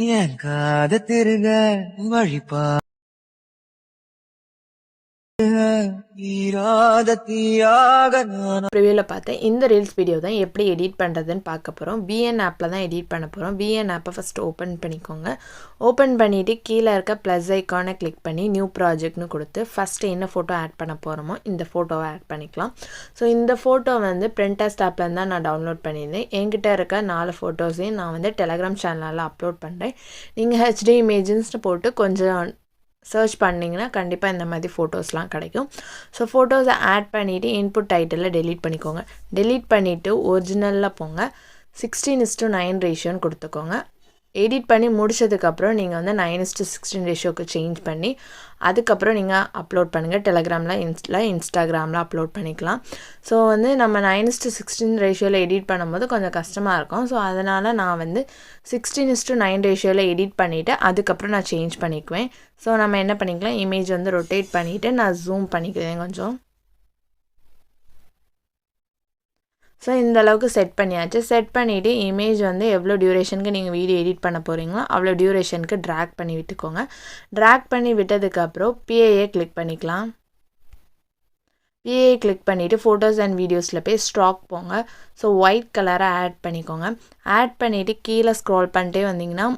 என் காத திருக வழிபா ப்ரிவியூவில் பார்த்தேன். இந்த ரீல்ஸ் வீடியோ தான் எப்படி எடிட் பண்ணுறதுன்னு பார்க்க போகிறோம். VN ஆப்பில் தான் எடிட் பண்ண போகிறோம். VN ஆப்பை ஃபஸ்ட்டு ஓப்பன் பண்ணிக்கோங்க. ஓப்பன் பண்ணிவிட்டு கீழே இருக்க ப்ளஸ் ஐக்கானை கிளிக் பண்ணி நியூ ப்ராஜெக்ட்னு கொடுத்து ஃபஸ்ட்டு என்ன ஃபோட்டோ ஆட் பண்ண போகிறோமோ இந்த ஃபோட்டோவை ஆட் பண்ணிக்கலாம். ஸோ இந்த ஃபோட்டோ வந்து பிரிண்டஸ்ட் ஆப்லேருந்து தான் நான் டவுன்லோட் பண்ணியிருந்தேன். என்கிட்ட இருக்க 4 ஃபோட்டோஸையும் நான் வந்து டெலகிராம் சேனலில் அப்லோட் பண்ணுறேன். நீங்கள் HD இமேஜஸ்ன்னு போட்டு கொஞ்சம் சர்ச் பண்ணிங்கன்னா கண்டிப்பாக இந்த மாதிரி ஃபோட்டோஸ்லாம் கிடைக்கும். ஸோ ஃபோட்டோஸை ஆட் பண்ணிவிட்டு இன்புட் டைட்டிலில் டெலீட் பண்ணிக்கோங்க. டெலீட் பண்ணிவிட்டு ஒரிஜினலில் போங்க. 16:9 ரேஷியோன்னு கொடுத்துக்கோங்க. எடிட் பண்ணி முடிச்சதுக்கப்புறம் நீங்கள் வந்து 9:16 ரேஷியோக்கு சேஞ்ச் பண்ணி அதுக்கப்புறம் நீங்கள் அப்லோட் பண்ணுங்கள். டெலகிராமில் இன்ஸ்டாகிராமில் அப்லோட் பண்ணிக்கலாம். ஸோ வந்து நம்ம 9:16 ரேஷியோவில் எடிட் பண்ணும்போது கொஞ்சம் கஷ்டமாக இருக்கும். ஸோ அதனால் நான் வந்து 16:9 ரேஷியோவில் எடிட் பண்ணிவிட்டு அதுக்கப்புறம் நான் சேஞ்ச் பண்ணிக்குவேன். ஸோ நம்ம என்ன பண்ணிக்கலாம், இமேஜ் வந்து ரொட்டேட் பண்ணிவிட்டு நான் ஜூம் பண்ணிக்குவேன் கொஞ்சம். ஸோ இந்த அளவுக்கு செட் பண்ணியாச்சு. செட் பண்ணிவிட்டு இமேஜ் வந்து எவ்வளோ டியூரேஷனுக்கு நீங்கள் வீடியோ எடிட் பண்ண போகிறீங்களோ அவ்வளோ டியூரேஷனுக்கு ட்ராக் பண்ணி விட்டுக்கோங்க. ட்ராக் பண்ணி விட்டதுக்கப்புறம் PAA கிளிக் பண்ணிக்கலாம். PAA கிளிக் பண்ணிவிட்டு ஃபோட்டோஸ் அண்ட் வீடியோஸில் போய் ஸ்டாக் போங்க. ஸோ ஒயிட் கலரை ஆட் பண்ணிக்கோங்க. ஆட் பண்ணிவிட்டு கீழே ஸ்க்ரோல் பண்ணிட்டே வந்தீங்கன்னா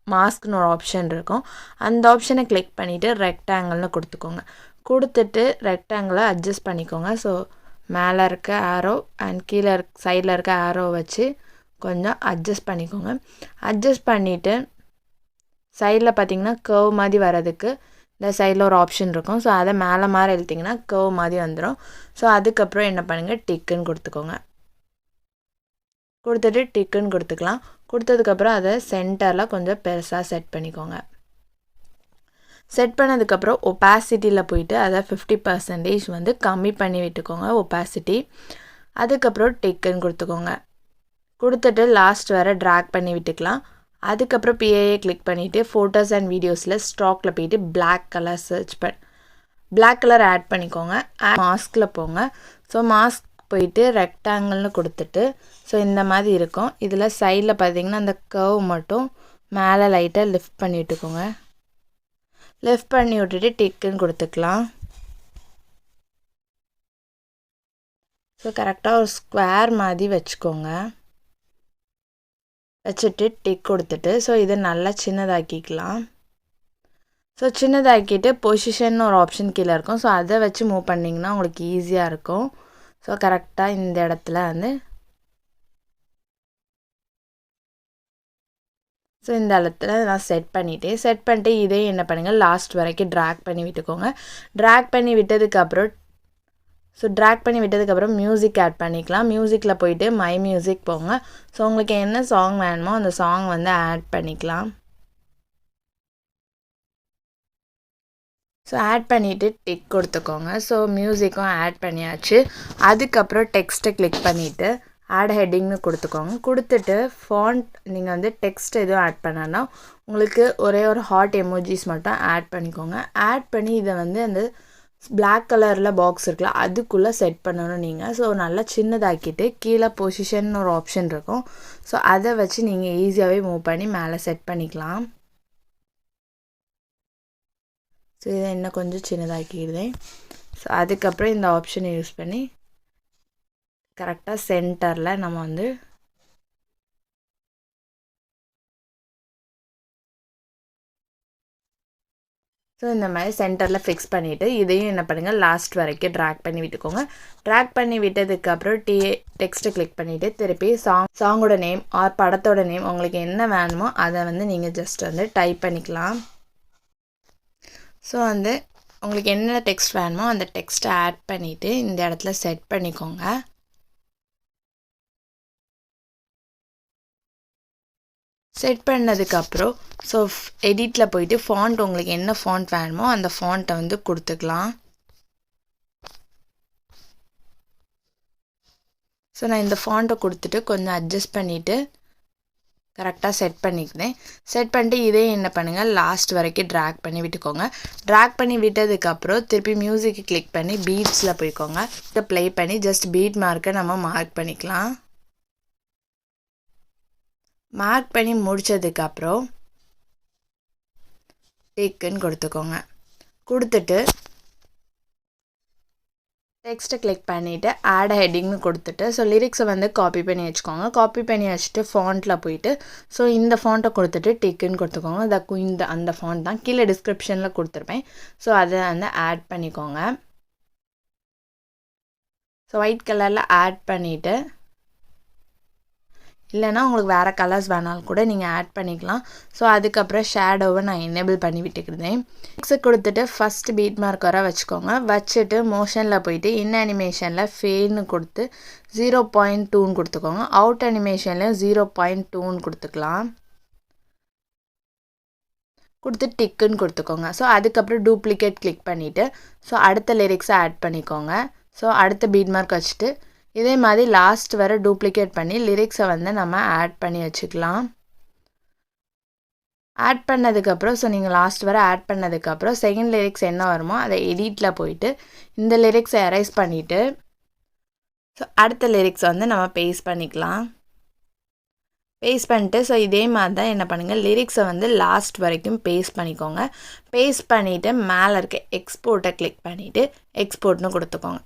மாஸ்க்னு ஒரு ஆப்ஷன் இருக்கும். அந்த ஆப்ஷனை கிளிக் பண்ணிவிட்டு ரெக்டாங்கிள்னு கொடுத்துக்கோங்க. கொடுத்துட்டு ரெக்டாங்கிளை அட்ஜஸ்ட் பண்ணிக்கோங்க. ஸோ மேலே இருக்க ஆரோ அண்ட் கீழே சைடில் இருக்க ஆரோ வச்சு கொஞ்சம் அட்ஜஸ்ட் பண்ணிக்கோங்க. அட்ஜஸ்ட் பண்ணிவிட்டு சைடில் பார்த்திங்கன்னா கர்வ் மாதிரி வர்றதுக்கு இந்த சைடில் ஒரு ஆப்ஷன் இருக்கும். ஸோ அதை மேலே மாதிரி எழுத்திங்கன்னா கர்வ் மாதிரி வந்துடும். ஸோ அதுக்கப்புறம் என்ன பண்ணுங்கள், டிக்குன்னு கொடுத்துக்கோங்க. கொடுத்துட்டு டிக்குன்னு கொடுத்துக்கலாம். கொடுத்ததுக்கப்புறம் அதை சென்டரில் கொஞ்சம் பெருசாக செட் பண்ணிக்கோங்க. செட் பண்ணதுக்கப்புறம் ஒப்பாசிட்டியில் போயிட்டு அதை 50% வந்து கம்மி பண்ணி விட்டுக்கோங்க ஒப்பாசிட்டி. அதுக்கப்புறம் டிக்குன்னு கொடுத்துக்கோங்க. கொடுத்துட்டு லாஸ்ட் வர ட்ராக் பண்ணி விட்டுக்கலாம். அதுக்கப்புறம் PAA கிளிக் பண்ணிவிட்டு ஃபோட்டோஸ் அண்ட் வீடியோஸில் ஸ்டாக்கில் போயிட்டு பிளாக் கலர் ஆட் பண்ணிக்கோங்க. மாஸ்கில் போங்க. ஸோ மாஸ்க் போயிட்டு ரெக்டாங்கிள்னு கொடுத்துட்டு ஸோ இந்த மாதிரி இருக்கும். இதில் சைடில் பார்த்திங்கன்னா அந்த கர்வ் மட்டும் மேலே லைட்டாக லிஃப்ட் பண்ணி விட்டுக்கோங்க. லிஃப்ட் பண்ணி விட்டுட்டு டிக்குன்னு கொடுத்துக்கலாம். ஸோ கரெக்டாக ஒரு ஸ்கொயர் மாதிரி வச்சுக்கோங்க. வச்சுட்டு டிக் கொடுத்துட்டு ஸோ இதை நல்லா சின்னதாக்கிக்கலாம். ஸோ சின்னதாக்கிட்டு பொசிஷன் ஒரு ஆப்ஷன் கீழே இருக்கும். ஸோ அதை வச்சு மூவ் பண்ணிங்கன்னா உங்களுக்கு ஈஸியாக இருக்கும். ஸோ கரெக்டாக இந்த இடத்துல வந்து ஸோ இந்த இடத்துல நான் செட் பண்ணிவிட்டு இதே என்ன பண்ணுங்கள், லாஸ்ட் வரைக்கும் ட்ராக் பண்ணி விட்டுக்கோங்க. ட்ராக் பண்ணி விட்டதுக்கப்புறம் மியூசிக் ஆட் பண்ணிக்கலாம். மியூசிக்கில் போயிட்டு மை மியூசிக் போங்க. ஸோ உங்களுக்கு என்ன சாங் வேணுமோ அந்த சாங் வந்து ஆட் பண்ணிக்கலாம். ஸோ ஆட் பண்ணிவிட்டு டிக் கொடுத்துக்கோங்க. ஸோ மியூசிக்கும் ஆட் பண்ணியாச்சு. அதுக்கப்புறம் டெக்ஸ்ட்டை கிளிக் பண்ணிவிட்டு ஆட் ஹெட்டிங்னு கொடுத்துக்கோங்க. கொடுத்துட்டு ஃபாண்ட் நீங்கள் வந்து டெக்ஸ்ட் எதுவும் ஆட் பண்ணனா உங்களுக்கு ஒரே ஒரு ஹார்ட் எமோஜிஸ் மட்டும் ஆட் பண்ணிக்கோங்க. ஆட் பண்ணி இதை வந்து அந்த பிளாக் கலரில் பாக்ஸ் இருக்குல்ல அதுக்குள்ளே செட் பண்ணணும் நீங்கள். ஸோ நல்லா சின்னதாக்கிட்டு கீழே பொசிஷன் ஒரு ஆப்ஷன் இருக்கும். ஸோ அதை வச்சு நீங்கள் ஈஸியாகவே மூவ் பண்ணி மேலே செட் பண்ணிக்கலாம். ஸோ இதை இன்னும் கொஞ்சம் சின்னதாக்கிடுதேன். ஸோ அதுக்கப்புறம் இந்த ஆப்ஷனை யூஸ் பண்ணி கரெக்டாக சென்டரில் நம்ம வந்து ஸோ இந்த மாதிரி சென்டரில் ஃபிக்ஸ் பண்ணிவிட்டு இதையும் என்ன பண்ணுங்கள், லாஸ்ட் வரைக்கும் ட்ராக் பண்ணி விட்டுக்கோங்க. ட்ராக் பண்ணி விட்டதுக்கப்புறம் டெக்ஸ்ட்டை கிளிக் பண்ணிவிட்டு திருப்பி சாங்கோட நேம் ஆர் படத்தோட நேம் உங்களுக்கு என்ன வேணுமோ அதை வந்து நீங்கள் ஜஸ்ட் வந்து டைப் பண்ணிக்கலாம். ஸோ வந்து உங்களுக்கு என்ன டெக்ஸ்ட் வேணுமோ அந்த டெக்ஸ்ட்டை ஆட் பண்ணிவிட்டு இந்த இடத்துல செட் பண்ணிக்கோங்க. செட் பண்ணதுக்கப்புறம் ஸோ எடிட்டில் போயிட்டு ஃபாண்ட் உங்களுக்கு என்ன ஃபாண்ட் வேணுமோ அந்த ஃபாண்ட்டை வந்து கொடுத்துக்கலாம். ஸோ நான் இந்த ஃபாண்ட்டை கொடுத்துட்டு கொஞ்சம் அட்ஜஸ்ட் பண்ணிவிட்டு கரெக்டாக செட் பண்ணிக்கிறேன். செட் பண்ணிட்டு இதே என்ன பண்ணுங்கள், லாஸ்ட் வரைக்கும் ட்ராக் பண்ணி விட்டுக்கோங்க. ட்ராக் பண்ணி விட்டதுக்கப்புறம் திருப்பி மியூசிக்கு கிளிக் பண்ணி பீட்ஸில் போய்க்கோங்க. இதை ப்ளே பண்ணி ஜஸ்ட் பீட் மார்க்கை நம்ம மார்க் பண்ணிக்கலாம். மார்க் பண்ணி முடித்ததுக்கப்புறம் டிக்குன்னு கொடுத்துக்கோங்க. கொடுத்துட்டு டெக்ஸ்ட்டை கிளிக் பண்ணிவிட்டு ஆட் ஹெட்டிங்னு கொடுத்துட்டு ஸோ லிரிக்ஸை வந்து காப்பி பண்ணி வச்சுக்கோங்க. காப்பி பண்ணி வச்சுட்டு ஃபாண்ட்டில் போயிட்டு ஸோ இந்த ஃபாண்ட்டை கொடுத்துட்டு டிக்குன்னு கொடுத்துக்கோங்க. அந்த ஃபாண்ட் தான் கீழே டிஸ்கிரிப்ஷனில் கொடுத்துருப்பேன். ஸோ அதை வந்து ஆட் பண்ணிக்கோங்க. ஸோ ஒயிட் கலரில் ஆட் பண்ணிவிட்டு இல்லைனா உங்களுக்கு வேறு கலர்ஸ் வேணாலும் கூட நீங்கள் ஆட் பண்ணிக்கலாம். ஸோ அதுக்கப்புறம் ஷேடோவை நான் எனேபிள் பண்ணி விட்டுக்கிறேன். நெக்ஸ்ட்டு கொடுத்துட்டு ஃபஸ்ட்டு பீட் மார்க் வர வச்சுக்கோங்க. வச்சுட்டு மோஷனில் போயிட்டு இன் அனிமேஷனில் ஃபேன்னு கொடுத்து 0.2ன்னு கொடுத்துக்கோங்க. அவுட் அனிமேஷனில் 0.2ன்னு கொடுத்துக்கலாம். கொடுத்து டிக்குன்னு கொடுத்துக்கோங்க. ஸோ அதுக்கப்புறம் டூப்ளிகேட் கிளிக் பண்ணிவிட்டு ஸோ அடுத்த லிரிக்ஸை ஆட் பண்ணிக்கோங்க. ஸோ அடுத்த பீட் மார்க் வச்சுட்டு இதே மாதிரி லாஸ்ட் வர டூப்ளிகேட் பண்ணி லிரிக்ஸை வந்து நம்ம ஆட் பண்ணி வச்சுக்கலாம். ஆட் பண்ணதுக்கப்புறம் ஸோ நீங்கள் லாஸ்ட் வர ஆட் பண்ணதுக்கப்புறம் செகண்ட் லிரிக்ஸ் என்ன வருமோ அதை எடிட்டில் போயிட்டு இந்த லிரிக்ஸை எரேஸ் பண்ணிவிட்டு ஸோ அடுத்த லிரிக்ஸ் வந்து நம்ம பேஸ்ட் பண்ணிக்கலாம். பேஸ்ட் பண்ணிட்டு ஸோ இதே மாதிரி தான் என்ன பண்ணுங்கள், லிரிக்ஸை வந்து லாஸ்ட் வரைக்கும் பேஸ்ட் பண்ணிக்கோங்க. பேஸ்ட் பண்ணிவிட்டு மேலே இருக்க எக்ஸ்போர்ட்டை கிளிக் பண்ணிவிட்டு எக்ஸ்போர்ட்னு கொடுத்துக்கோங்க.